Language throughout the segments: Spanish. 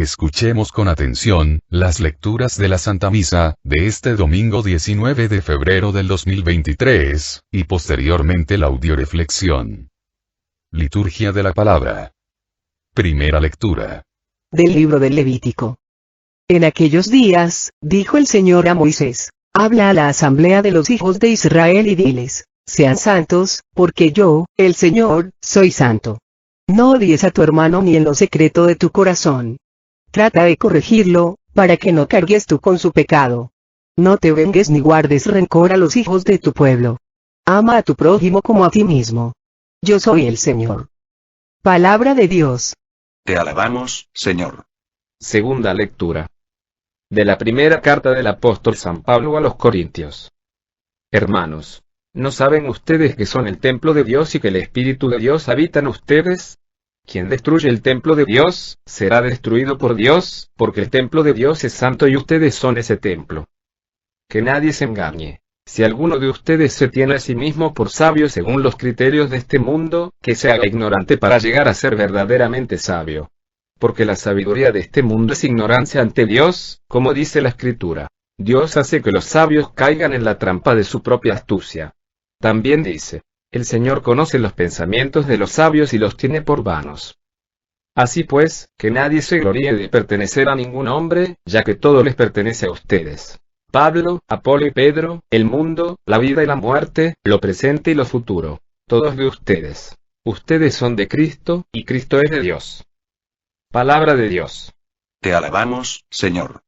Escuchemos con atención las lecturas de la Santa Misa de este domingo 19 de febrero del 2023, y posteriormente la audioreflexión. Liturgia de la Palabra. Primera lectura. Del libro del Levítico. En aquellos días, dijo el Señor a Moisés: habla a la asamblea de los hijos de Israel y diles: sean santos, porque yo, el Señor, soy santo. No odies a tu hermano ni en lo secreto de tu corazón. Trata de corregirlo, para que no cargues tú con su pecado. No te vengues ni guardes rencor a los hijos de tu pueblo. Ama a tu prójimo como a ti mismo. Yo soy el Señor. Palabra de Dios. Te alabamos, Señor. Segunda lectura. De la primera carta del apóstol San Pablo a los Corintios. Hermanos, ¿no saben ustedes que son el templo de Dios y que el Espíritu de Dios habita en ustedes? Quien destruye el templo de Dios, será destruido por Dios, porque el templo de Dios es santo y ustedes son ese templo. Que nadie se engañe. Si alguno de ustedes se tiene a sí mismo por sabio según los criterios de este mundo, que se haga ignorante para llegar a ser verdaderamente sabio. Porque la sabiduría de este mundo es ignorancia ante Dios, como dice la Escritura. Dios hace que los sabios caigan en la trampa de su propia astucia. También dice: el Señor conoce los pensamientos de los sabios y los tiene por vanos. Así pues, que nadie se gloríe de pertenecer a ningún hombre, ya que todo les pertenece a ustedes. Pablo, Apolo y Pedro, el mundo, la vida y la muerte, lo presente y lo futuro, todos de ustedes. Ustedes son de Cristo, y Cristo es de Dios. Palabra de Dios. Te alabamos, Señor.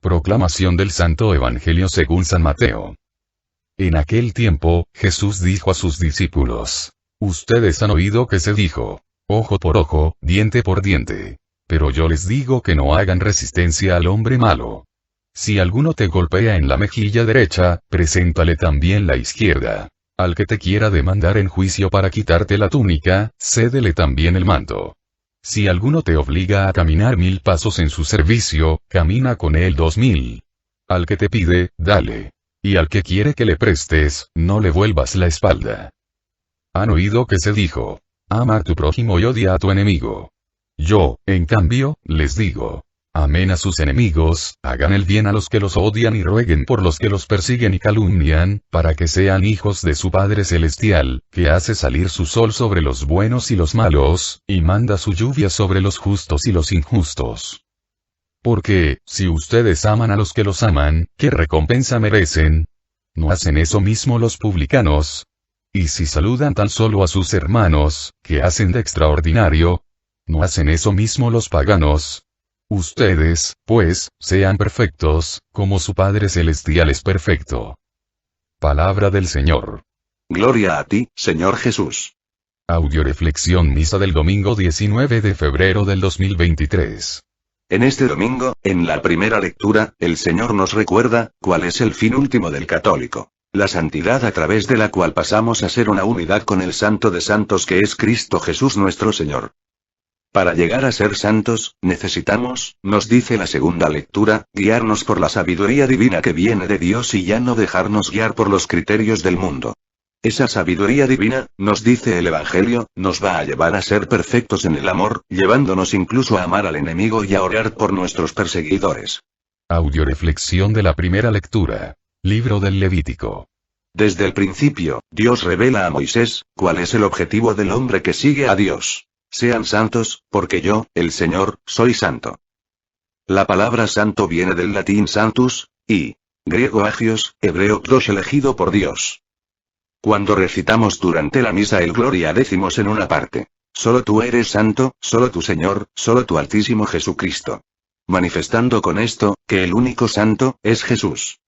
Proclamación del Santo Evangelio según San Mateo. En aquel tiempo, Jesús dijo a sus discípulos: ustedes han oído que se dijo, ojo por ojo, diente por diente. Pero yo les digo que no hagan resistencia al hombre malo. Si alguno te golpea en la mejilla derecha, preséntale también la izquierda. Al que te quiera demandar en juicio para quitarte la túnica, cédele también el manto. Si alguno te obliga a caminar 1000 pasos en su servicio, camina con él 2000. Al que te pide, dale. Y al que quiere que le prestes, no le vuelvas la espalda. Han oído que se dijo: ama a tu prójimo y odia a tu enemigo. Yo, en cambio, les digo: amen a sus enemigos, hagan el bien a los que los odian y rueguen por los que los persiguen y calumnian, para que sean hijos de su Padre Celestial, que hace salir su sol sobre los buenos y los malos, y manda su lluvia sobre los justos y los injustos. Porque, si ustedes aman a los que los aman, ¿qué recompensa merecen? ¿No hacen eso mismo los publicanos? Y si saludan tan solo a sus hermanos, ¿qué hacen de extraordinario? ¿No hacen eso mismo los paganos? Ustedes, pues, sean perfectos, como su Padre Celestial es perfecto. Palabra del Señor. Gloria a ti, Señor Jesús. Audioreflexión Misa del domingo 19 de febrero del 2023. En este domingo, en la primera lectura, el Señor nos recuerda cuál es el fin último del católico: la santidad a través de la cual pasamos a ser una unidad con el Santo de Santos que es Cristo Jesús nuestro Señor. Para llegar a ser santos, necesitamos, nos dice la segunda lectura, guiarnos por la sabiduría divina que viene de Dios y ya no dejarnos guiar por los criterios del mundo. Esa sabiduría divina, nos dice el Evangelio, nos va a llevar a ser perfectos en el amor, llevándonos incluso a amar al enemigo y a orar por nuestros perseguidores. Audioreflexión de la primera lectura. Libro del Levítico. Desde el principio, Dios revela a Moisés cuál es el objetivo del hombre que sigue a Dios. Sean santos, porque yo, el Señor, soy santo. La palabra santo viene del latín sanctus, y griego agios, hebreo kdosh, elegido por Dios. Cuando recitamos durante la misa el Gloria decimos en una parte: solo tú eres santo, solo tu Señor, solo tu Altísimo Jesucristo. Manifestando con esto, que el único santo, es Jesús.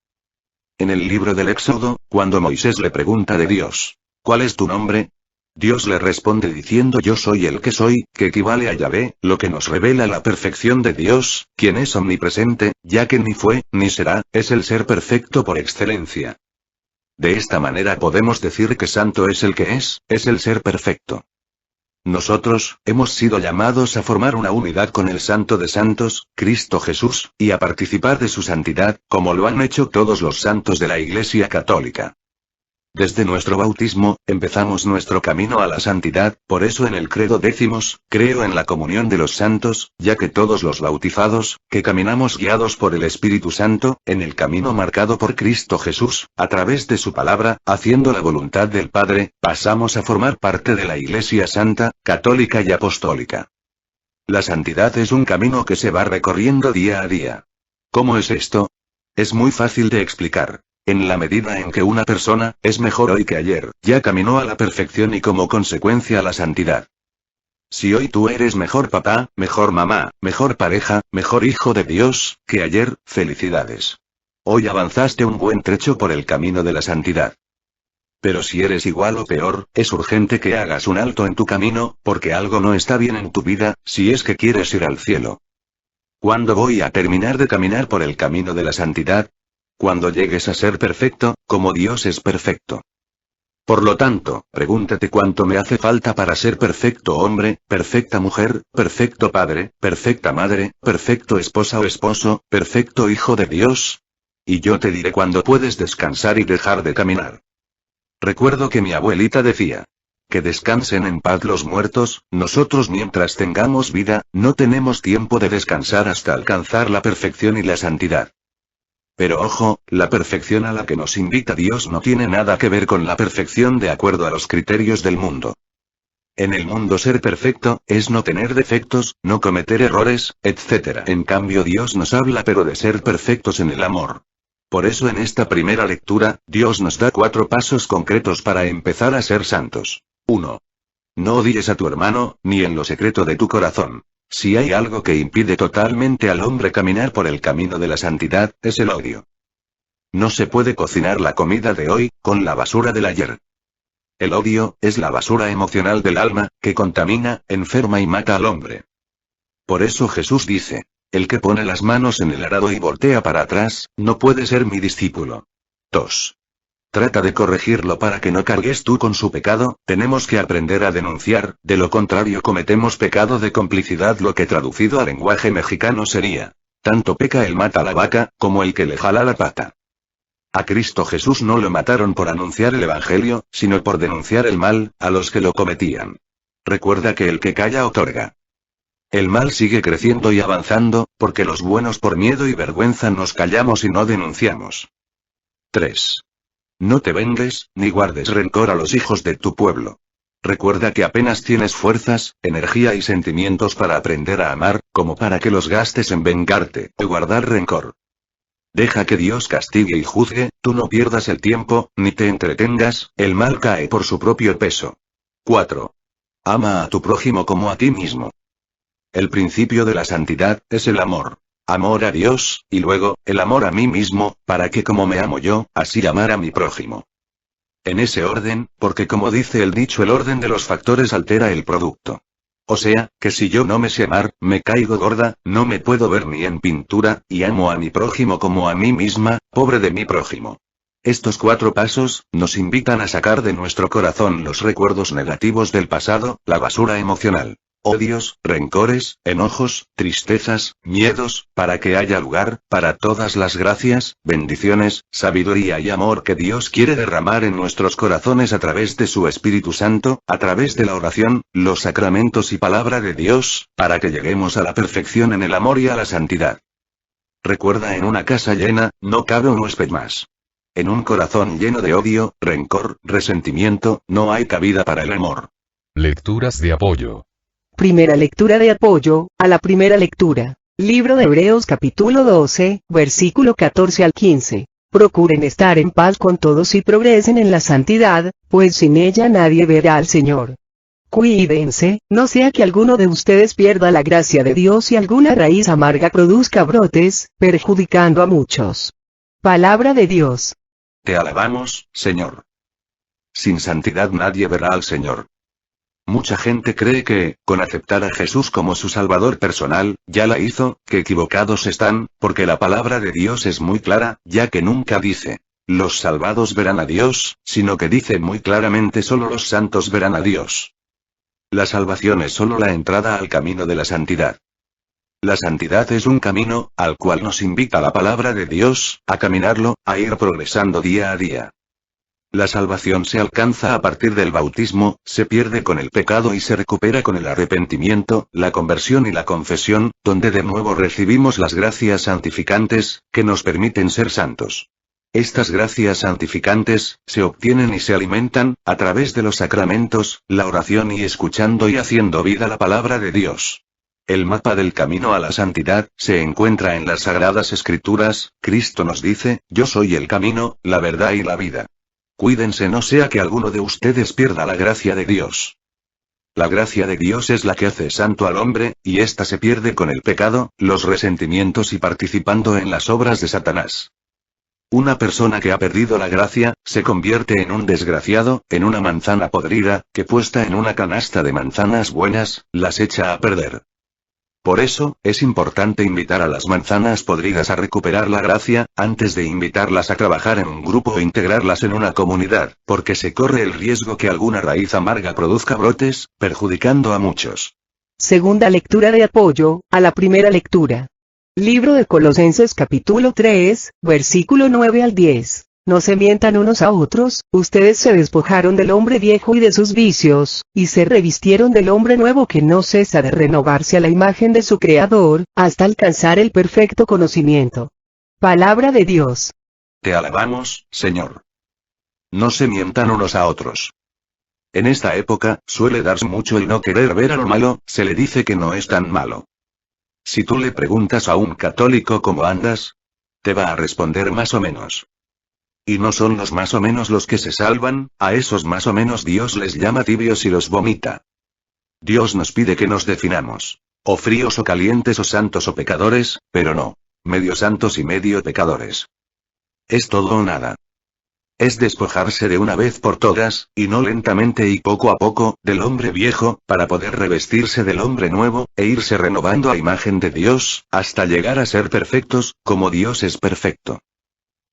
En el libro del Éxodo, cuando Moisés le pregunta de Dios: ¿cuál es tu nombre?, Dios le responde diciendo: yo soy el que soy, que equivale a Yahvé, lo que nos revela la perfección de Dios, quien es omnipresente, ya que ni fue, ni será, es el ser perfecto por excelencia. De esta manera podemos decir que santo es el que es el ser perfecto. Nosotros, hemos sido llamados a formar una unidad con el Santo de Santos, Cristo Jesús, y a participar de su santidad, como lo han hecho todos los santos de la Iglesia Católica. Desde nuestro bautismo, empezamos nuestro camino a la santidad, por eso en el credo decimos, creo en la comunión de los santos, ya que todos los bautizados, que caminamos guiados por el Espíritu Santo, en el camino marcado por Cristo Jesús, a través de su palabra, haciendo la voluntad del Padre, pasamos a formar parte de la Iglesia Santa, Católica y Apostólica. La santidad es un camino que se va recorriendo día a día. ¿Cómo es esto? Es muy fácil de explicar. En la medida en que una persona es mejor hoy que ayer, ya caminó a la perfección y como consecuencia a la santidad. Si hoy tú eres mejor papá, mejor mamá, mejor pareja, mejor hijo de Dios, que ayer, felicidades. Hoy avanzaste un buen trecho por el camino de la santidad. Pero si eres igual o peor, es urgente que hagas un alto en tu camino, porque algo no está bien en tu vida, si es que quieres ir al cielo. ¿Cuándo voy a terminar de caminar por el camino de la santidad? Cuando llegues a ser perfecto, como Dios es perfecto. Por lo tanto, pregúntate cuánto me hace falta para ser perfecto hombre, perfecta mujer, perfecto padre, perfecta madre, perfecto esposa o esposo, perfecto hijo de Dios. Y yo te diré cuándo puedes descansar y dejar de caminar. Recuerdo que mi abuelita decía, que descansen en paz los muertos, nosotros mientras tengamos vida, no tenemos tiempo de descansar hasta alcanzar la perfección y la santidad. Pero ojo, la perfección a la que nos invita Dios no tiene nada que ver con la perfección de acuerdo a los criterios del mundo. En el mundo ser perfecto, es no tener defectos, no cometer errores, etc. En cambio Dios nos habla pero de ser perfectos en el amor. Por eso en esta primera lectura, Dios nos da 4 pasos concretos para empezar a ser santos. 1. No odies a tu hermano, ni en lo secreto de tu corazón. Si hay algo que impide totalmente al hombre caminar por el camino de la santidad, es el odio. No se puede cocinar la comida de hoy, con la basura del ayer. El odio, es la basura emocional del alma, que contamina, enferma y mata al hombre. Por eso Jesús dice, el que pone las manos en el arado y voltea para atrás, no puede ser mi discípulo. 2. Trata de corregirlo para que no cargues tú con su pecado, tenemos que aprender a denunciar, de lo contrario cometemos pecado de complicidad, lo que traducido al lenguaje mexicano sería, tanto peca el mata la vaca, como el que le jala la pata. A Cristo Jesús no lo mataron por anunciar el Evangelio, sino por denunciar el mal, a los que lo cometían. Recuerda que el que calla otorga. El mal sigue creciendo y avanzando, porque los buenos por miedo y vergüenza nos callamos y no denunciamos. 3. No te vengues, ni guardes rencor a los hijos de tu pueblo. Recuerda que apenas tienes fuerzas, energía y sentimientos para aprender a amar, como para que los gastes en vengarte, o guardar rencor. Deja que Dios castigue y juzgue, tú no pierdas el tiempo, ni te entretengas, el mal cae por su propio peso. 4. Ama a tu prójimo como a ti mismo. El principio de la santidad, es el amor. Amor a Dios, y luego, el amor a mí mismo, para que como me amo yo, así amar a mi prójimo. En ese orden, porque como dice el dicho, el orden de los factores altera el producto. O sea, que si yo no me sé amar, me caigo gorda, no me puedo ver ni en pintura, y amo a mi prójimo como a mí misma, pobre de mi prójimo. Estos 4 pasos, nos invitan a sacar de nuestro corazón los recuerdos negativos del pasado, la basura emocional. Odios, rencores, enojos, tristezas, miedos, para que haya lugar, para todas las gracias, bendiciones, sabiduría y amor que Dios quiere derramar en nuestros corazones a través de su Espíritu Santo, a través de la oración, los sacramentos y palabra de Dios, para que lleguemos a la perfección en el amor y a la santidad. Recuerda, en una casa llena, no cabe un huésped más. En un corazón lleno de odio, rencor, resentimiento, no hay cabida para el amor. Lecturas de apoyo. Primera lectura de apoyo, a la primera lectura. Libro de Hebreos capítulo 12, versículo 14 al 15. Procuren estar en paz con todos y progresen en la santidad, pues sin ella nadie verá al Señor. Cuídense, no sea que alguno de ustedes pierda la gracia de Dios y alguna raíz amarga produzca brotes, perjudicando a muchos. Palabra de Dios. Te alabamos, Señor. Sin santidad nadie verá al Señor. Mucha gente cree que, con aceptar a Jesús como su Salvador personal, ya la hizo, que equivocados están, porque la palabra de Dios es muy clara, ya que nunca dice, los salvados verán a Dios, sino que dice muy claramente solo los santos verán a Dios. La salvación es solo la entrada al camino de la santidad. La santidad es un camino, al cual nos invita la palabra de Dios, a caminarlo, a ir progresando día a día. La salvación se alcanza a partir del bautismo, se pierde con el pecado y se recupera con el arrepentimiento, la conversión y la confesión, donde de nuevo recibimos las gracias santificantes, que nos permiten ser santos. Estas gracias santificantes, se obtienen y se alimentan, a través de los sacramentos, la oración y escuchando y haciendo vida la palabra de Dios. El mapa del camino a la santidad, se encuentra en las Sagradas Escrituras. Cristo nos dice, yo soy el camino, la verdad y la vida. Cuídense no sea que alguno de ustedes pierda la gracia de Dios. La gracia de Dios es la que hace santo al hombre, y ésta se pierde con el pecado, los resentimientos y participando en las obras de Satanás. Una persona que ha perdido la gracia, se convierte en un desgraciado, en una manzana podrida, que puesta en una canasta de manzanas buenas, las echa a perder. Por eso, es importante invitar a las manzanas podridas a recuperar la gracia, antes de invitarlas a trabajar en un grupo o integrarlas en una comunidad, porque se corre el riesgo que alguna raíz amarga produzca brotes, perjudicando a muchos. Segunda lectura de apoyo a la primera lectura. Libro de Colosenses capítulo 3, versículo 9 al 10. No se mientan unos a otros, ustedes se despojaron del hombre viejo y de sus vicios, y se revistieron del hombre nuevo que no cesa de renovarse a la imagen de su Creador, hasta alcanzar el perfecto conocimiento. Palabra de Dios. Te alabamos, Señor. No se mientan unos a otros. En esta época, suele darse mucho el no querer ver a lo malo, se le dice que no es tan malo. Si tú le preguntas a un católico cómo andas, te va a responder más o menos. Y no son los más o menos los que se salvan, a esos más o menos Dios les llama tibios y los vomita. Dios nos pide que nos definamos. O fríos o calientes o santos o pecadores, pero no. Medio santos y medio pecadores. Es todo o nada. Es despojarse de una vez por todas, y no lentamente y poco a poco, del hombre viejo, para poder revestirse del hombre nuevo, e irse renovando a imagen de Dios, hasta llegar a ser perfectos, como Dios es perfecto.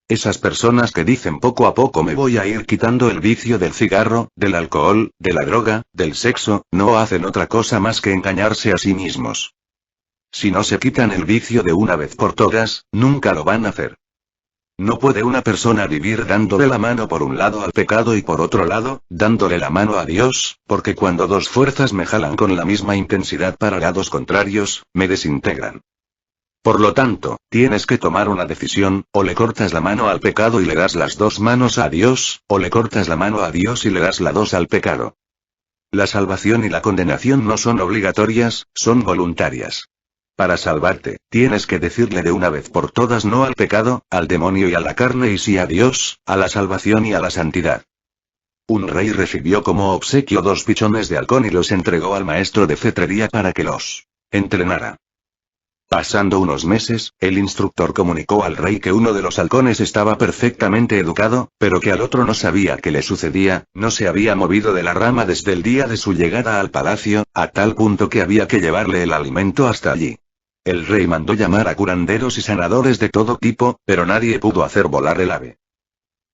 Esas personas que dicen poco a poco me voy a ir quitando el vicio del cigarro, del alcohol, de la droga, del sexo, no hacen otra cosa más que engañarse a sí mismos. Si no se quitan el vicio de una vez por todas, nunca lo van a hacer. No puede una persona vivir dándole la mano por un lado al pecado y por otro lado, dándole la mano a Dios, porque cuando dos fuerzas me jalan con la misma intensidad para lados contrarios, me desintegran. Por lo tanto, tienes que tomar una decisión, o le cortas la mano al pecado y le das las dos manos a Dios, o le cortas la mano a Dios y le das las dos al pecado. La salvación y la condenación no son obligatorias, son voluntarias. Para salvarte, tienes que decirle de una vez por todas no al pecado, al demonio y a la carne y sí a Dios, a la salvación y a la santidad. Un rey recibió como obsequio 2 pichones de halcón y los entregó al maestro de cetrería para que los entrenara. Pasando unos meses, el instructor comunicó al rey que uno de los halcones estaba perfectamente educado, pero que al otro no sabía qué le sucedía, no se había movido de la rama desde el día de su llegada al palacio, a tal punto que había que llevarle el alimento hasta allí. El rey mandó llamar a curanderos y sanadores de todo tipo, pero nadie pudo hacer volar el ave.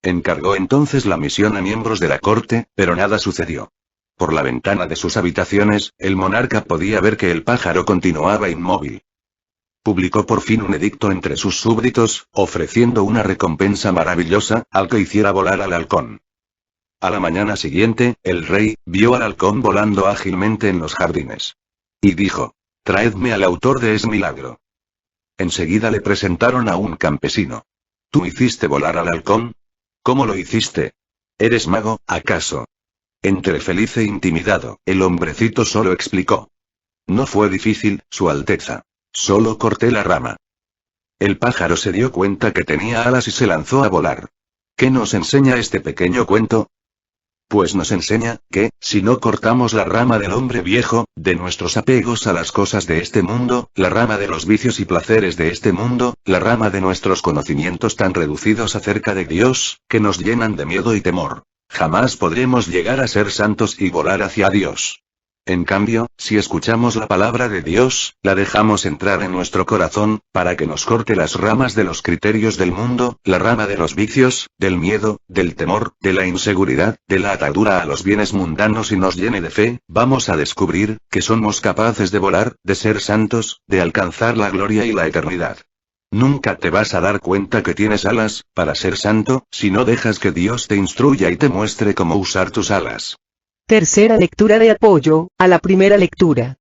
Encargó entonces la misión a miembros de la corte, pero nada sucedió. Por la ventana de sus habitaciones, el monarca podía ver que el pájaro continuaba inmóvil. Publicó por fin un edicto entre sus súbditos, ofreciendo una recompensa maravillosa, al que hiciera volar al halcón. A la mañana siguiente, el rey, vio al halcón volando ágilmente en los jardines. Y dijo, traedme al autor de ese milagro. Enseguida le presentaron a un campesino. ¿Tú hiciste volar al halcón? ¿Cómo lo hiciste? ¿Eres mago, acaso? Entre feliz e intimidado, el hombrecito solo explicó. No fue difícil, Su Alteza. Solo corté la rama. El pájaro se dio cuenta que tenía alas y se lanzó a volar. ¿Qué nos enseña este pequeño cuento? Pues nos enseña, que, si no cortamos la rama del hombre viejo, de nuestros apegos a las cosas de este mundo, la rama de los vicios y placeres de este mundo, la rama de nuestros conocimientos tan reducidos acerca de Dios, que nos llenan de miedo y temor, jamás podremos llegar a ser santos y volar hacia Dios. En cambio, si escuchamos la palabra de Dios, la dejamos entrar en nuestro corazón, para que nos corte las ramas de los criterios del mundo, la rama de los vicios, del miedo, del temor, de la inseguridad, de la atadura a los bienes mundanos y nos llene de fe, vamos a descubrir, que somos capaces de volar, de ser santos, de alcanzar la gloria y la eternidad. Nunca te vas a dar cuenta que tienes alas, para ser santo, si no dejas que Dios te instruya y te muestre cómo usar tus alas. Tercera lectura de apoyo, a la primera lectura.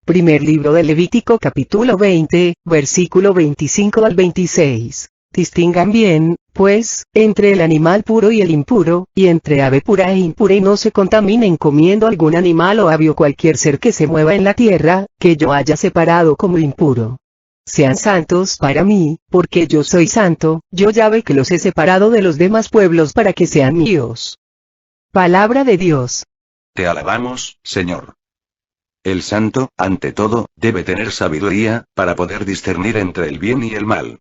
Primer libro de Levítico capítulo 20, versículo 25 al 26. Distingan bien, pues, entre el animal puro y el impuro, y entre ave pura e impura, y no se contaminen comiendo algún animal o ave o cualquier ser que se mueva en la tierra, que yo haya separado como impuro. Sean santos para mí, porque yo soy santo, yo Yahvé que los he separado de los demás pueblos para que sean míos. Palabra de Dios. Te alabamos, Señor. El santo, ante todo, debe tener sabiduría, para poder discernir entre el bien y el mal.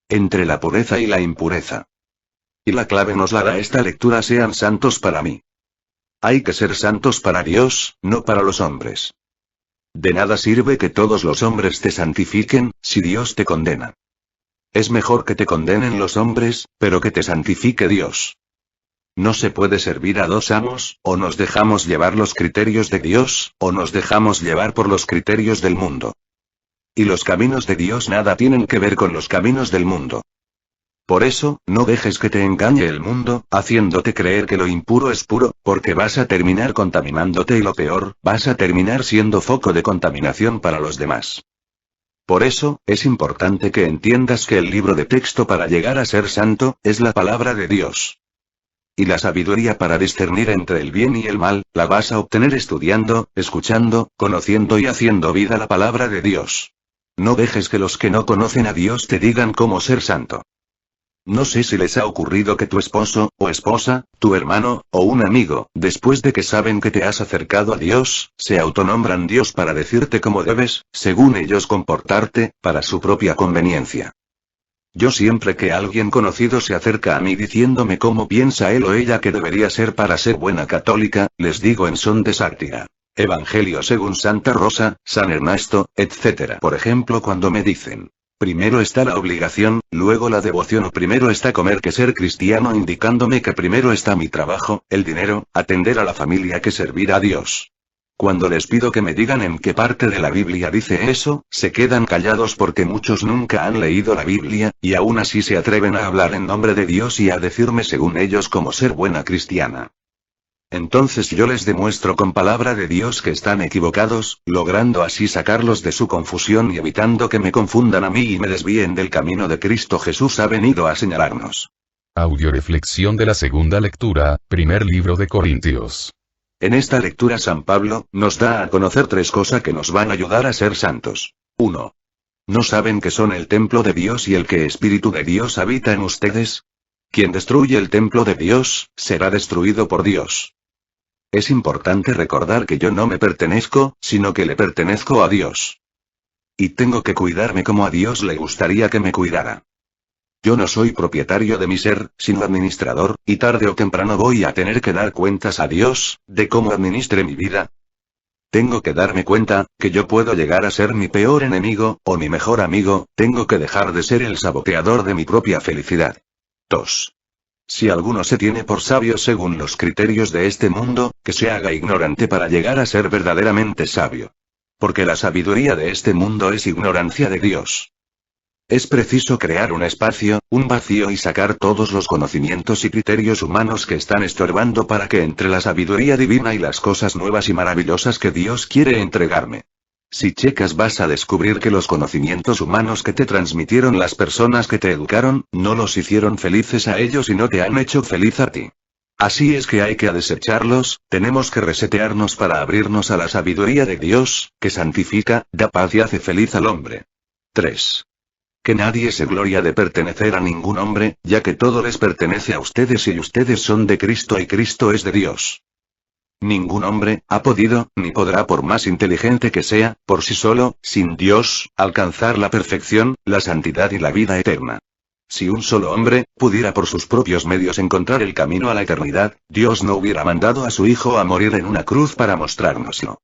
Entre la pureza y la impureza. Y la clave nos la da esta lectura: sean santos para mí. Hay que ser santos para Dios, no para los hombres. De nada sirve que todos los hombres te santifiquen, si Dios te condena. Es mejor que te condenen los hombres, pero que te santifique Dios. No se puede servir a dos amos, o nos dejamos llevar los criterios de Dios, o nos dejamos llevar por los criterios del mundo. Y los caminos de Dios nada tienen que ver con los caminos del mundo. Por eso, no dejes que te engañe el mundo, haciéndote creer que lo impuro es puro, porque vas a terminar contaminándote y lo peor, vas a terminar siendo foco de contaminación para los demás. Por eso, es importante que entiendas que el libro de texto para llegar a ser santo, es la palabra de Dios. Y la sabiduría para discernir entre el bien y el mal, la vas a obtener estudiando, escuchando, conociendo y haciendo vida la palabra de Dios. No dejes que los que no conocen a Dios te digan cómo ser santo. No sé si les ha ocurrido que tu esposo, o esposa, tu hermano, o un amigo, después de que saben que te has acercado a Dios, se autonombran Dios para decirte cómo debes, según ellos, comportarte, para su propia conveniencia. Yo siempre que alguien conocido se acerca a mí diciéndome cómo piensa él o ella que debería ser para ser buena católica, les digo en son de sátira: Evangelio según Santa Rosa, San Ernesto, etc. Por ejemplo, cuando me dicen: primero está la obligación, luego la devoción, o primero está comer que ser cristiano, indicándome que primero está mi trabajo, el dinero, atender a la familia que servir a Dios. Cuando les pido que me digan en qué parte de la Biblia dice eso, se quedan callados porque muchos nunca han leído la Biblia, y aún así se atreven a hablar en nombre de Dios y a decirme según ellos cómo ser buena cristiana. Entonces yo les demuestro con palabra de Dios que están equivocados, logrando así sacarlos de su confusión y evitando que me confundan a mí y me desvíen del camino de Cristo Jesús ha venido a señalarnos. Audioreflexión de la segunda lectura, primer libro de Corintios. En esta lectura San Pablo nos da a conocer tres cosas que nos van a ayudar a ser santos. 1. ¿No saben que son el templo de Dios y el que Espíritu de Dios habita en ustedes? Quien destruye el templo de Dios, será destruido por Dios. Es importante recordar que yo no me pertenezco, sino que le pertenezco a Dios. Y tengo que cuidarme como a Dios le gustaría que me cuidara. Yo no soy propietario de mi ser, sino administrador, y tarde o temprano voy a tener que dar cuentas a Dios, de cómo administre mi vida. Tengo que darme cuenta, que yo puedo llegar a ser mi peor enemigo, o mi mejor amigo, tengo que dejar de ser el saboteador de mi propia felicidad. 2. Si alguno se tiene por sabio según los criterios de este mundo, que se haga ignorante para llegar a ser verdaderamente sabio. Porque la sabiduría de este mundo es ignorancia de Dios. Es preciso crear un espacio, un vacío y sacar todos los conocimientos y criterios humanos que están estorbando para que entre la sabiduría divina y las cosas nuevas y maravillosas que Dios quiere entregarme. Si checas vas a descubrir que los conocimientos humanos que te transmitieron las personas que te educaron, no los hicieron felices a ellos y no te han hecho feliz a ti. Así es que hay que desecharlos, tenemos que resetearnos para abrirnos a la sabiduría de Dios, que santifica, da paz y hace feliz al hombre. 3. Que nadie se gloria de pertenecer a ningún hombre, ya que todo les pertenece a ustedes y ustedes son de Cristo y Cristo es de Dios. Ningún hombre ha podido, ni podrá por más inteligente que sea, por sí solo, sin Dios, alcanzar la perfección, la santidad y la vida eterna. Si un solo hombre pudiera por sus propios medios encontrar el camino a la eternidad, Dios no hubiera mandado a su Hijo a morir en una cruz para mostrárnoslo.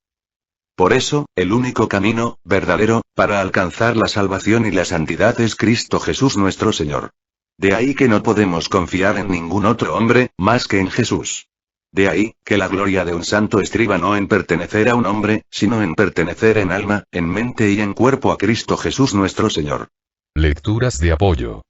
Por eso, el único camino, verdadero, para alcanzar la salvación y la santidad es Cristo Jesús nuestro Señor. De ahí que no podemos confiar en ningún otro hombre, más que en Jesús. De ahí, que la gloria de un santo estriba no en pertenecer a un hombre, sino en pertenecer en alma, en mente y en cuerpo a Cristo Jesús nuestro Señor. Lecturas de apoyo.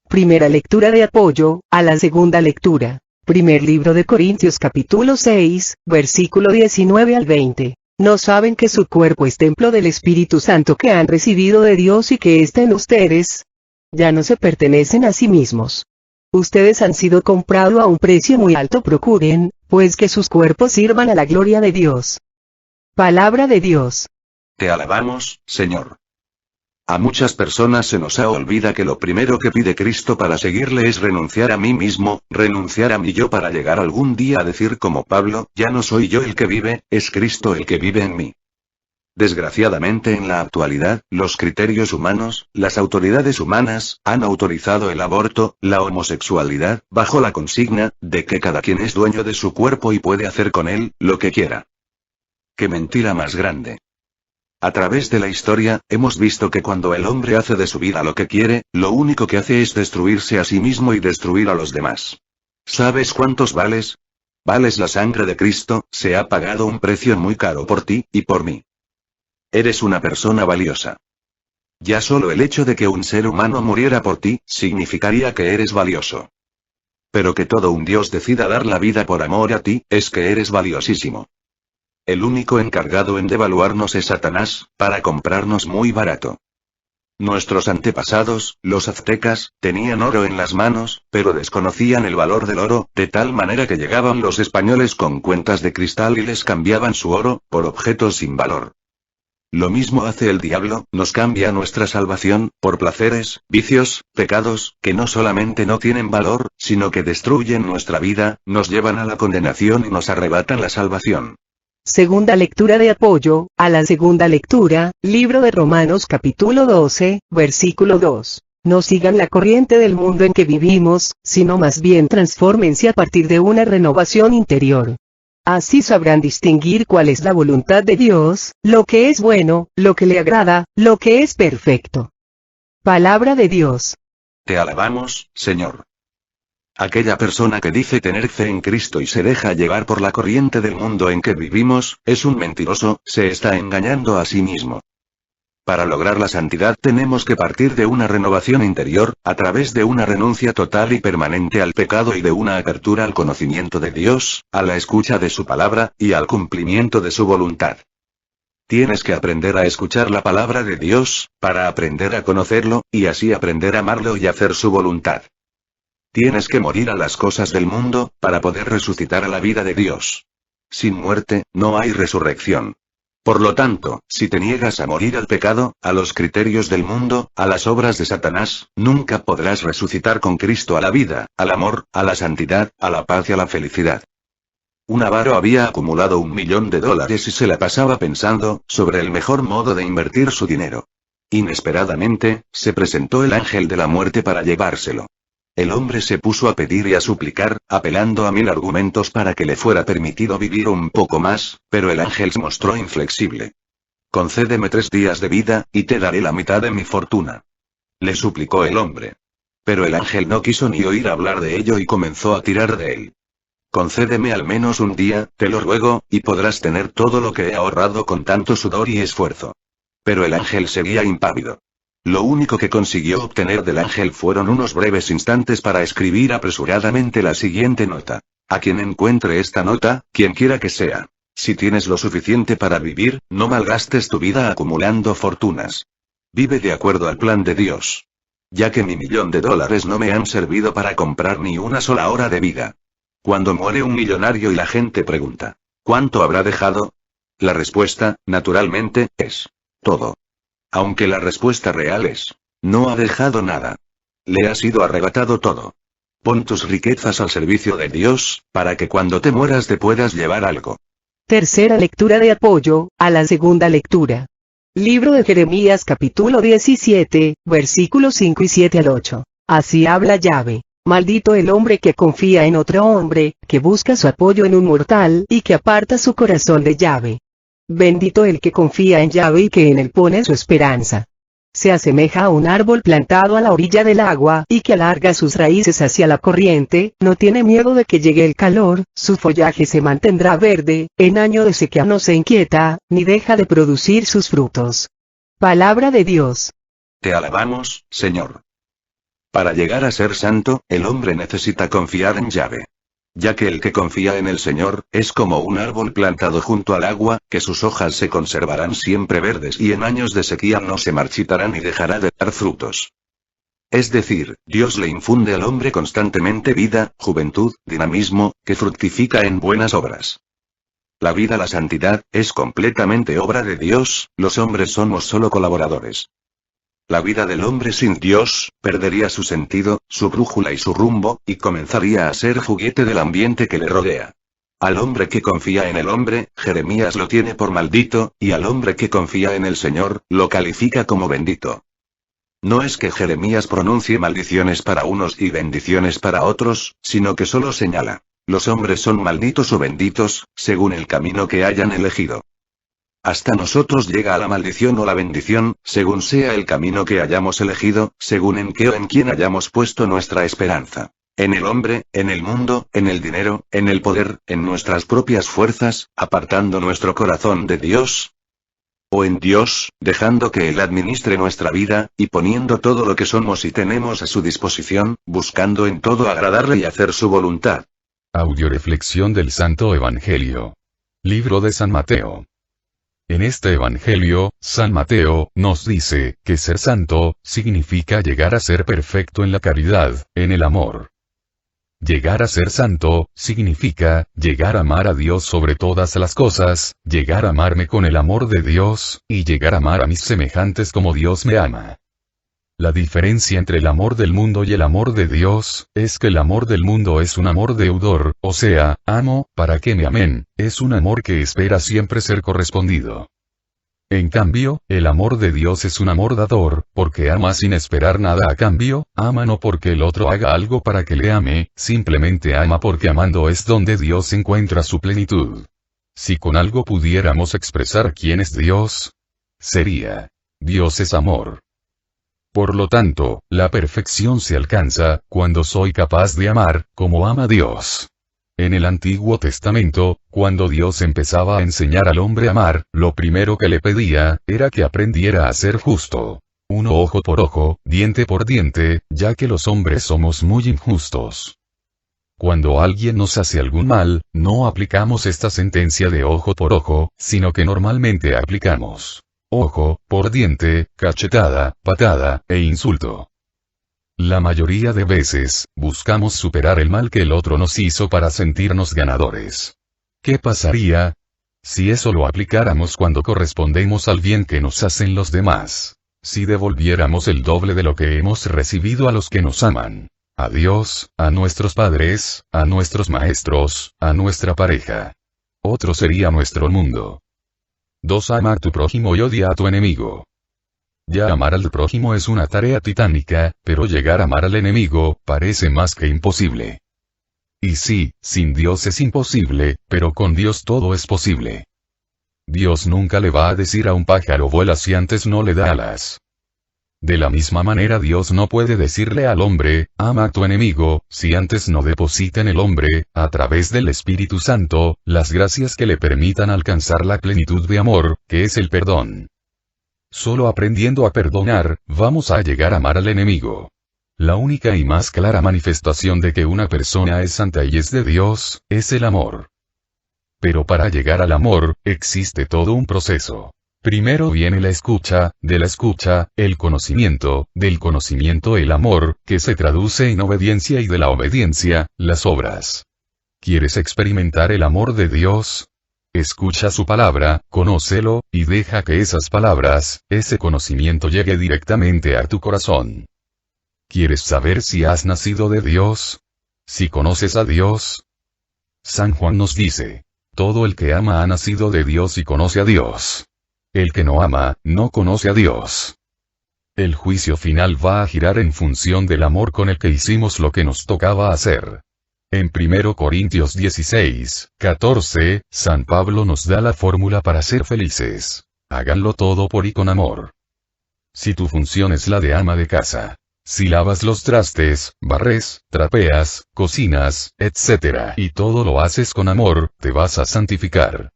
Primera lectura de apoyo, a la segunda lectura. Primer libro de Corintios capítulo 6, versículo 19 al 20. ¿No saben que su cuerpo es templo del Espíritu Santo que han recibido de Dios y que está en ustedes? Ya no se pertenecen a sí mismos. Ustedes han sido comprados a un precio muy alto. Procuren, pues, que sus cuerpos sirvan a la gloria de Dios. Palabra de Dios. Te alabamos, Señor. A muchas personas se nos olvida que lo primero que pide Cristo para seguirle es renunciar a mí mismo, renunciar a mi yo para llegar algún día a decir como Pablo, ya no soy yo el que vive, es Cristo el que vive en mí. Desgraciadamente en la actualidad, los criterios humanos, las autoridades humanas, han autorizado el aborto, la homosexualidad, bajo la consigna, de que cada quien es dueño de su cuerpo y puede hacer con él, lo que quiera. ¡Qué mentira más grande! A través de la historia, hemos visto que cuando el hombre hace de su vida lo que quiere, lo único que hace es destruirse a sí mismo y destruir a los demás. ¿Sabes cuántos vales? Vales la sangre de Cristo, se ha pagado un precio muy caro por ti, y por mí. Eres una persona valiosa. Ya solo el hecho de que un ser humano muriera por ti, significaría que eres valioso. Pero que todo un Dios decida dar la vida por amor a ti, es que eres valiosísimo. El único encargado en devaluarnos es Satanás, para comprarnos muy barato. Nuestros antepasados, los aztecas, tenían oro en las manos, pero desconocían el valor del oro, de tal manera que llegaban los españoles con cuentas de cristal y les cambiaban su oro, por objetos sin valor. Lo mismo hace el diablo, nos cambia nuestra salvación, por placeres, vicios, pecados, que no solamente no tienen valor, sino que destruyen nuestra vida, nos llevan a la condenación y nos arrebatan la salvación. Segunda lectura de apoyo, a la segunda lectura, libro de Romanos capítulo 12, versículo 2. No sigan la corriente del mundo en que vivimos, sino más bien transfórmense a partir de una renovación interior. Así sabrán distinguir cuál es la voluntad de Dios, lo que es bueno, lo que le agrada, lo que es perfecto. Palabra de Dios. Te alabamos, Señor. Aquella persona que dice tener fe en Cristo y se deja llevar por la corriente del mundo en que vivimos, es un mentiroso, se está engañando a sí mismo. Para lograr la santidad tenemos que partir de una renovación interior, a través de una renuncia total y permanente al pecado y de una apertura al conocimiento de Dios, a la escucha de su palabra, y al cumplimiento de su voluntad. Tienes que aprender a escuchar la palabra de Dios, para aprender a conocerlo, y así aprender a amarlo y hacer su voluntad. Tienes que morir a las cosas del mundo, para poder resucitar a la vida de Dios. Sin muerte, no hay resurrección. Por lo tanto, si te niegas a morir al pecado, a los criterios del mundo, a las obras de Satanás, nunca podrás resucitar con Cristo a la vida, al amor, a la santidad, a la paz y a la felicidad. Un avaro había acumulado $1 millón y se la pasaba pensando sobre el mejor modo de invertir su dinero. Inesperadamente, se presentó el ángel de la muerte para llevárselo. El hombre se puso a pedir y a suplicar, apelando a 1000 argumentos para que le fuera permitido vivir un poco más, pero el ángel se mostró inflexible. Concédeme 3 días de vida, y te daré la mitad de mi fortuna. Le suplicó el hombre. Pero el ángel no quiso ni oír hablar de ello y comenzó a tirar de él. Concédeme al menos un día, te lo ruego, y podrás tener todo lo que he ahorrado con tanto sudor y esfuerzo. Pero el ángel seguía impávido. Lo único que consiguió obtener del ángel fueron unos breves instantes para escribir apresuradamente la siguiente nota. A quien encuentre esta nota, quien quiera que sea. Si tienes lo suficiente para vivir, no malgastes tu vida acumulando fortunas. Vive de acuerdo al plan de Dios. Ya que mi $1 millón no me han servido para comprar ni una sola hora de vida. Cuando muere un millonario y la gente pregunta, ¿cuánto habrá dejado? La respuesta, naturalmente, es todo. Aunque la respuesta real es, no ha dejado nada. Le ha sido arrebatado todo. Pon tus riquezas al servicio de Dios, para que cuando te mueras te puedas llevar algo. Tercera lectura de apoyo, a la segunda lectura. Libro de Jeremías capítulo 17, versículos 5 y 7 al 8. Así habla Yahvé. Maldito el hombre que confía en otro hombre, que busca su apoyo en un mortal, y que aparta su corazón de Yahvé. Bendito el que confía en Yahvé y que en él pone su esperanza. Se asemeja a un árbol plantado a la orilla del agua, y que alarga sus raíces hacia la corriente, no tiene miedo de que llegue el calor, su follaje se mantendrá verde, en año de sequía no se inquieta, ni deja de producir sus frutos. Palabra de Dios. te alabamos, Señor. Para llegar a ser santo, el hombre necesita confiar en Yahvé. Ya que el que confía en el Señor, es como un árbol plantado junto al agua, que sus hojas se conservarán siempre verdes y en años de sequía no se marchitarán y dejará de dar frutos. Es decir, Dios le infunde al hombre constantemente vida, juventud, dinamismo, que fructifica en buenas obras. La vida, la santidad, es completamente obra de Dios, los hombres somos solo colaboradores. La vida del hombre sin Dios, perdería su sentido, su brújula y su rumbo, y comenzaría a ser juguete del ambiente que le rodea. Al hombre que confía en el hombre, Jeremías lo tiene por maldito, y al hombre que confía en el Señor, lo califica como bendito. No es que Jeremías pronuncie maldiciones para unos y bendiciones para otros, sino que solo señala: los hombres son malditos o benditos, según el camino que hayan elegido. Hasta nosotros llega la maldición o la bendición, según sea el camino que hayamos elegido, según en qué o en quién hayamos puesto nuestra esperanza. En el hombre, en el mundo, en el dinero, en el poder, en nuestras propias fuerzas, apartando nuestro corazón de Dios. O en Dios, dejando que Él administre nuestra vida, y poniendo todo lo que somos y tenemos a su disposición, buscando en todo agradarle y hacer su voluntad. Audioreflexión del Santo Evangelio. Libro de San Mateo. En este Evangelio, San Mateo nos dice que ser santo significa llegar a ser perfecto en la caridad, en el amor. Llegar a ser santo significa llegar a amar a Dios sobre todas las cosas, llegar a amarme con el amor de Dios, y llegar a amar a mis semejantes como Dios me ama. La diferencia entre el amor del mundo y el amor de Dios, es que el amor del mundo es un amor deudor, o sea, amo, para que me amen, es un amor que espera siempre ser correspondido. En cambio, el amor de Dios es un amor dador, porque ama sin esperar nada a cambio, ama no porque el otro haga algo para que le ame, simplemente ama porque amando es donde Dios encuentra su plenitud. Si con algo pudiéramos expresar quién es Dios, sería: Dios es amor. Por lo tanto, la perfección se alcanza, cuando soy capaz de amar, como ama Dios. En el Antiguo Testamento, cuando Dios empezaba a enseñar al hombre a amar, lo primero que le pedía, era que aprendiera a ser justo. Uno ojo por ojo, diente por diente, ya que los hombres somos muy injustos. Cuando alguien nos hace algún mal, no aplicamos esta sentencia de ojo por ojo, sino que normalmente aplicamos ojo por diente, cachetada, patada, e insulto. La mayoría de veces, buscamos superar el mal que el otro nos hizo para sentirnos ganadores. ¿Qué pasaría si eso lo aplicáramos cuando correspondemos al bien que nos hacen los demás? Si devolviéramos el doble de lo que hemos recibido a los que nos aman. A Dios, a nuestros padres, a nuestros maestros, a nuestra pareja. Otro sería nuestro mundo. 2. Ama a tu prójimo y odia a tu enemigo. Ya amar al prójimo es una tarea titánica, pero llegar a amar al enemigo, parece más que imposible. Y sí, sin Dios es imposible, pero con Dios todo es posible. Dios nunca le va a decir a un pájaro vuela si antes no le da alas. De la misma manera Dios no puede decirle al hombre, ama a tu enemigo, si antes no deposita en el hombre, a través del Espíritu Santo, las gracias que le permitan alcanzar la plenitud de amor, que es el perdón. Solo aprendiendo a perdonar, vamos a llegar a amar al enemigo. La única y más clara manifestación de que una persona es santa y es de Dios, es el amor. Pero para llegar al amor, existe todo un proceso. Primero viene la escucha, de la escucha, el conocimiento, del conocimiento el amor, que se traduce en obediencia y de la obediencia, las obras. ¿Quieres experimentar el amor de Dios? Escucha su palabra, conócelo, y deja que esas palabras, ese conocimiento llegue directamente a tu corazón. ¿Quieres saber si has nacido de Dios? ¿Si conoces a Dios? San Juan nos dice: todo el que ama ha nacido de Dios y conoce a Dios. El que no ama, no conoce a Dios. El juicio final va a girar en función del amor con el que hicimos lo que nos tocaba hacer. En 1 Corintios 16, 14, San Pablo nos da la fórmula para ser felices. Háganlo todo por y con amor. Si tu función es la de ama de casa, si lavas los trastes, barres, trapeas, cocinas, etc., y todo lo haces con amor, te vas a santificar.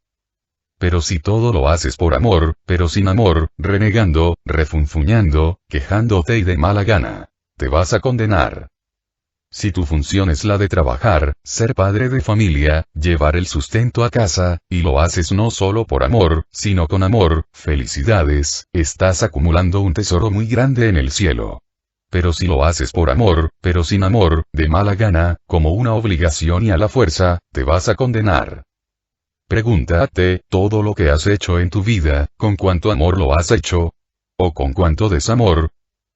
Pero si todo lo haces por amor, pero sin amor, renegando, refunfuñando, quejándote y de mala gana, te vas a condenar. Si tu función es la de trabajar, ser padre de familia, llevar el sustento a casa, y lo haces no solo por amor, sino con amor, felicidades, estás acumulando un tesoro muy grande en el cielo. Pero si lo haces por amor, pero sin amor, de mala gana, como una obligación y a la fuerza, te vas a condenar. Pregúntate, todo lo que has hecho en tu vida, ¿con cuánto amor lo has hecho? ¿O con cuánto desamor?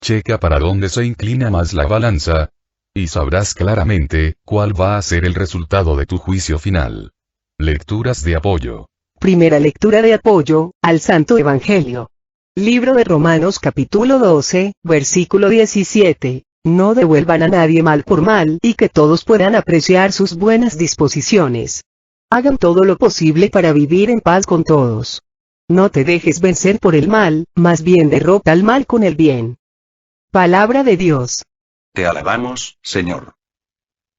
Checa para dónde se inclina más la balanza, y sabrás claramente cuál va a ser el resultado de tu juicio final. Lecturas de apoyo. Primera lectura de apoyo al Santo Evangelio. Libro de Romanos capítulo 12, versículo 17. No devuelvan a nadie mal por mal y que todos puedan apreciar sus buenas disposiciones. Hagan todo lo posible para vivir en paz con todos. No te dejes vencer por el mal, más bien derrota al mal con el bien. Palabra de Dios. Te alabamos, Señor.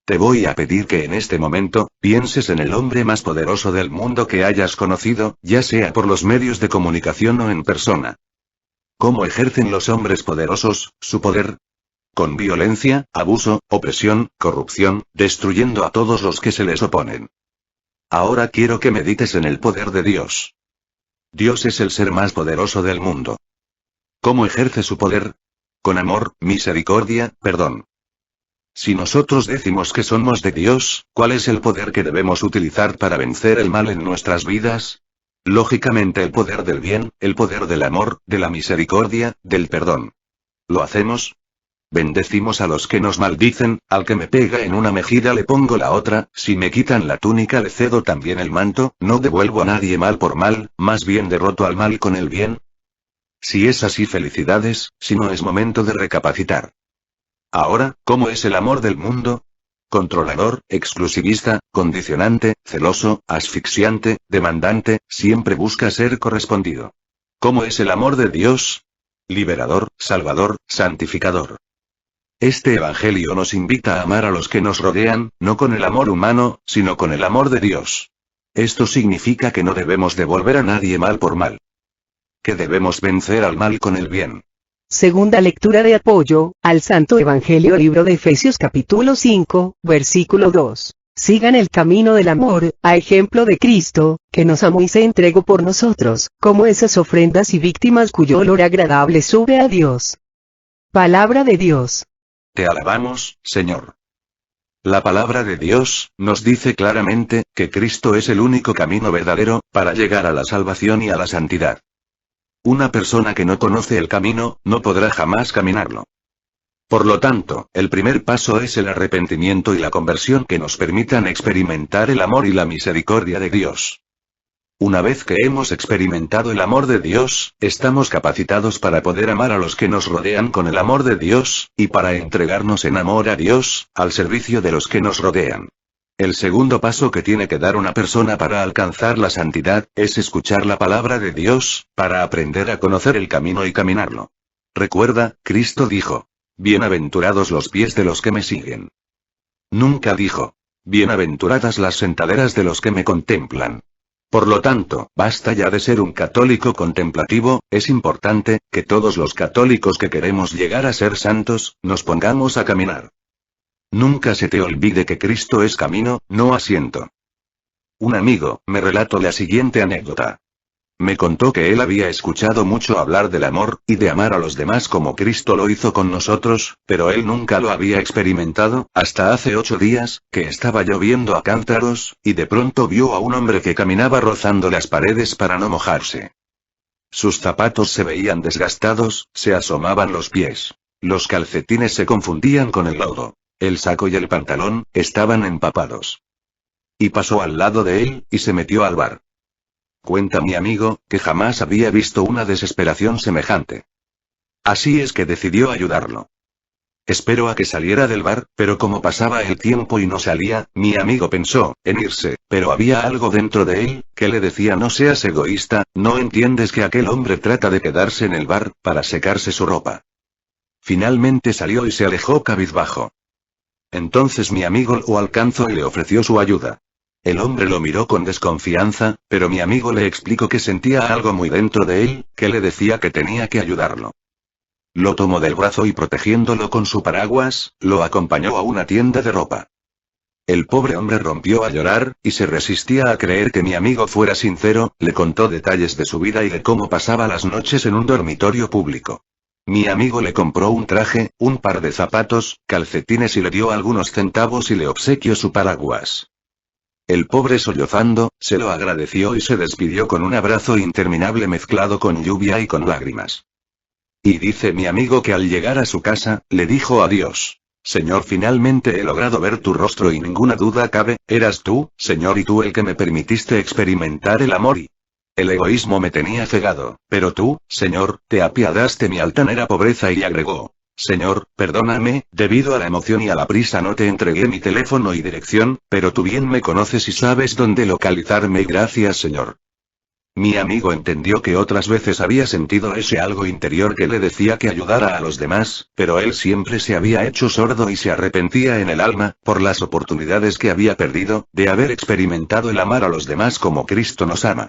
Te voy a pedir que en este momento, pienses en el hombre más poderoso del mundo que hayas conocido, ya sea por los medios de comunicación o en persona. ¿Cómo ejercen los hombres poderosos su poder? Con violencia, abuso, opresión, corrupción, destruyendo a todos los que se les oponen. Ahora quiero que medites en el poder de Dios. Dios es el ser más poderoso del mundo. ¿Cómo ejerce su poder? Con amor, misericordia, perdón. Si nosotros decimos que somos de Dios, ¿cuál es el poder que debemos utilizar para vencer el mal en nuestras vidas? Lógicamente el poder del bien, el poder del amor, de la misericordia, del perdón. ¿Lo hacemos? Bendecimos a los que nos maldicen, al que me pega en una mejilla le pongo la otra, si me quitan la túnica le cedo también el manto, no devuelvo a nadie mal por mal, más bien derroto al mal con el bien. Si es así, felicidades, si no es momento de recapacitar. Ahora, ¿cómo es el amor del mundo? Controlador, exclusivista, condicionante, celoso, asfixiante, demandante, siempre busca ser correspondido. ¿Cómo es el amor de Dios? Liberador, salvador, santificador. Este Evangelio nos invita a amar a los que nos rodean, no con el amor humano, sino con el amor de Dios. Esto significa que no debemos devolver a nadie mal por mal. Que debemos vencer al mal con el bien. Segunda lectura de apoyo al Santo Evangelio, libro de Efesios capítulo 5, versículo 2. Sigan el camino del amor, a ejemplo de Cristo, que nos amó y se entregó por nosotros, como esas ofrendas y víctimas cuyo olor agradable sube a Dios. Palabra de Dios. Te alabamos, Señor. La palabra de Dios nos dice claramente que Cristo es el único camino verdadero para llegar a la salvación y a la santidad. Una persona que no conoce el camino, no podrá jamás caminarlo. Por lo tanto, el primer paso es el arrepentimiento y la conversión que nos permitan experimentar el amor y la misericordia de Dios. Una vez que hemos experimentado el amor de Dios, estamos capacitados para poder amar a los que nos rodean con el amor de Dios, y para entregarnos en amor a Dios, al servicio de los que nos rodean. El segundo paso que tiene que dar una persona para alcanzar la santidad, es escuchar la palabra de Dios, para aprender a conocer el camino y caminarlo. Recuerda, Cristo dijo: bienaventurados los pies de los que me siguen. Nunca dijo: bienaventuradas las sentaderas de los que me contemplan. Por lo tanto, basta ya de ser un católico contemplativo, es importante, que todos los católicos que queremos llegar a ser santos, nos pongamos a caminar. Nunca se te olvide que Cristo es camino, no asiento. Un amigo, me relató la siguiente anécdota. Me contó que él había escuchado mucho hablar del amor, y de amar a los demás como Cristo lo hizo con nosotros, pero él nunca lo había experimentado, hasta hace 8 días, que estaba lloviendo a cántaros, y de pronto vio a un hombre que caminaba rozando las paredes para no mojarse. Sus zapatos se veían desgastados, se asomaban los pies. Los calcetines se confundían con el lodo. El saco y el pantalón, estaban empapados. Y pasó al lado de él, y se metió al bar. Cuenta mi amigo, que jamás había visto una desesperación semejante. Así es que decidió ayudarlo. Esperó a que saliera del bar, pero como pasaba el tiempo y no salía, mi amigo pensó en irse, pero había algo dentro de él, que le decía: no seas egoísta, no entiendes que aquel hombre trata de quedarse en el bar, para secarse su ropa. Finalmente salió y se alejó cabizbajo. Entonces mi amigo lo alcanzó y le ofreció su ayuda. El hombre lo miró con desconfianza, pero mi amigo le explicó que sentía algo muy dentro de él, que le decía que tenía que ayudarlo. Lo tomó del brazo y protegiéndolo con su paraguas, lo acompañó a una tienda de ropa. El pobre hombre rompió a llorar, y se resistía a creer que mi amigo fuera sincero, le contó detalles de su vida y de cómo pasaba las noches en un dormitorio público. Mi amigo le compró un traje, un par de zapatos, calcetines y le dio algunos centavos y le obsequió su paraguas. El pobre sollozando, se lo agradeció y se despidió con un abrazo interminable mezclado con lluvia y con lágrimas. Y dice mi amigo que al llegar a su casa, le dijo a Dios: Señor, finalmente he logrado ver tu rostro y ninguna duda cabe, eras tú, Señor, y tú el que me permitiste experimentar el amor y el egoísmo me tenía cegado, pero tú, Señor, te apiadaste mi altanera pobreza y agregó: Señor, perdóname, debido a la emoción y a la prisa no te entregué mi teléfono y dirección, pero tú bien me conoces y sabes dónde localizarme. Gracias, Señor. Mi amigo entendió que otras veces había sentido ese algo interior que le decía que ayudara a los demás, pero él siempre se había hecho sordo y se arrepentía en el alma, por las oportunidades que había perdido, de haber experimentado el amar a los demás como Cristo nos ama.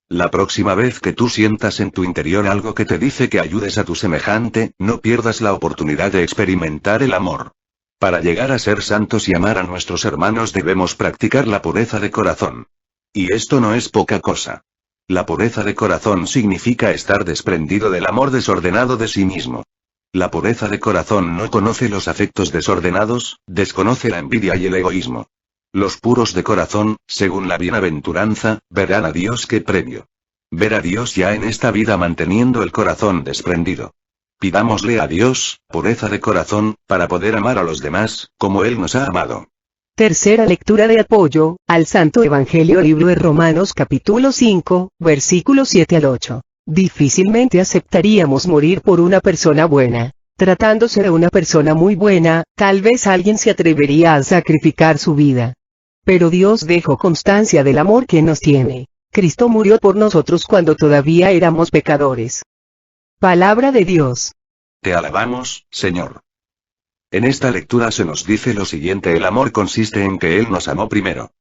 La próxima vez que tú sientas en tu interior algo que te dice que ayudes a tu semejante, no pierdas la oportunidad de experimentar el amor. Para llegar a ser santos y amar a nuestros hermanos debemos practicar la pureza de corazón. Y esto no es poca cosa. La pureza de corazón significa estar desprendido del amor desordenado de sí mismo. La pureza de corazón no conoce los afectos desordenados, desconoce la envidia y el egoísmo. Los puros de corazón, según la bienaventuranza, verán a Dios. ¡Qué premio! Ver a Dios ya en esta vida manteniendo el corazón desprendido. Pidámosle a Dios, pureza de corazón, para poder amar a los demás, como Él nos ha amado. Tercera lectura de apoyo, al Santo Evangelio, libro de Romanos capítulo 5, versículos 7 al 8. Difícilmente aceptaríamos morir por una persona buena. Tratándose de una persona muy buena, tal vez alguien se atrevería a sacrificar su vida. Pero Dios dejó constancia del amor que nos tiene. Cristo murió por nosotros cuando todavía éramos pecadores. Palabra de Dios. Te alabamos, Señor. En esta lectura se nos dice lo siguiente: el amor consiste en que Él nos amó primero.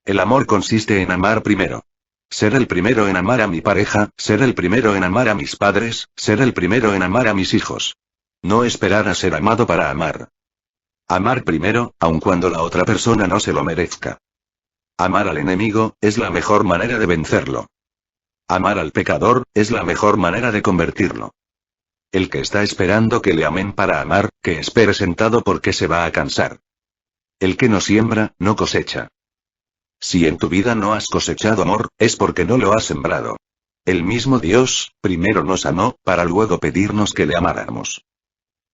El amor consiste en amar primero. Ser el primero en amar a mi pareja, ser el primero en amar a mis padres, ser el primero en amar a mis hijos. No esperar a ser amado para amar. Amar primero, aun cuando la otra persona no se lo merezca. Amar al enemigo, es la mejor manera de vencerlo. Amar al pecador, es la mejor manera de convertirlo. El que está esperando que le amen para amar, que espere sentado porque se va a cansar. El que no siembra, no cosecha. Si en tu vida no has cosechado amor, es porque no lo has sembrado. El mismo Dios, primero nos amó, para luego pedirnos que le amáramos.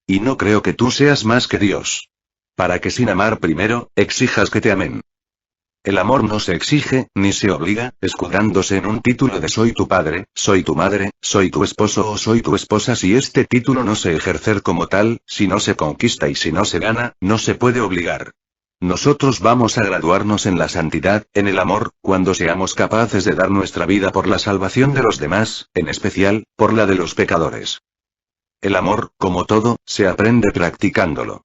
Y no creo que tú seas más que Dios. Para que sin amar primero, exijas que te amen. El amor no se exige, ni se obliga, escudándose en un título de soy tu padre, soy tu madre, soy tu esposo o soy tu esposa. Si este título no se ejercer como tal, si no se conquista y si no se gana, no se puede obligar. Nosotros vamos a graduarnos en la santidad, en el amor, cuando seamos capaces de dar nuestra vida por la salvación de los demás, en especial, por la de los pecadores. El amor, como todo, se aprende practicándolo.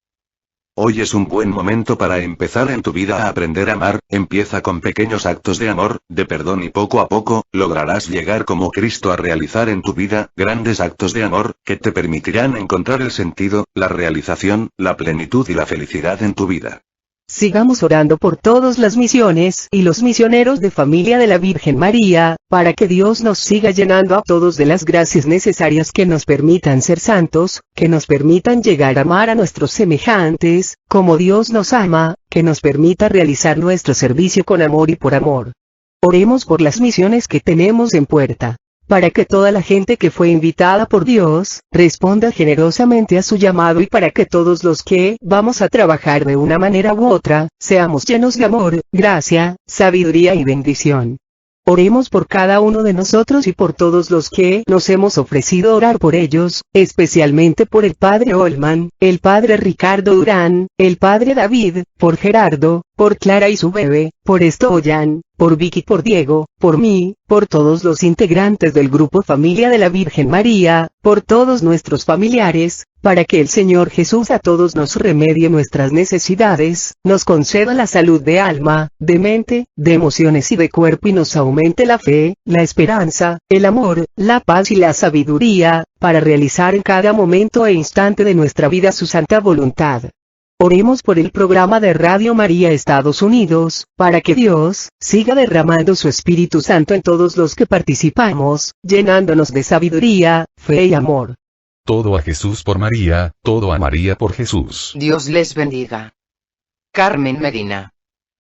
Hoy es un buen momento para empezar en tu vida a aprender a amar. Empieza con pequeños actos de amor, de perdón, y poco a poco, lograrás llegar como Cristo a realizar en tu vida grandes actos de amor, que te permitirán encontrar el sentido, la realización, la plenitud y la felicidad en tu vida. Sigamos orando por todas las misiones y los misioneros de familia de la Virgen María, para que Dios nos siga llenando a todos de las gracias necesarias que nos permitan ser santos, que nos permitan llegar a amar a nuestros semejantes, como Dios nos ama, que nos permita realizar nuestro servicio con amor y por amor. Oremos por las misiones que tenemos en puerta, para que toda la gente que fue invitada por Dios, responda generosamente a su llamado, y para que todos los que vamos a trabajar de una manera u otra, seamos llenos de amor, gracia, sabiduría y bendición. Oremos por cada uno de nosotros y por todos los que nos hemos ofrecido orar por ellos, especialmente por el Padre Olman, el Padre Ricardo Durán, el Padre David, por Gerardo, por Clara y su bebé, por Estoyan, por Vicky, por Diego, por mí, por todos los integrantes del grupo Familia de la Virgen María, por todos nuestros familiares, para que el Señor Jesús a todos nos remedie nuestras necesidades, nos conceda la salud de alma, de mente, de emociones y de cuerpo y nos aumente la fe, la esperanza, el amor, la paz y la sabiduría, para realizar en cada momento e instante de nuestra vida su santa voluntad. Oremos por el programa de Radio María Estados Unidos, para que Dios siga derramando su Espíritu Santo en todos los que participamos, llenándonos de sabiduría, fe y amor. Todo a Jesús por María, todo a María por Jesús. Dios les bendiga. Carmen Medina.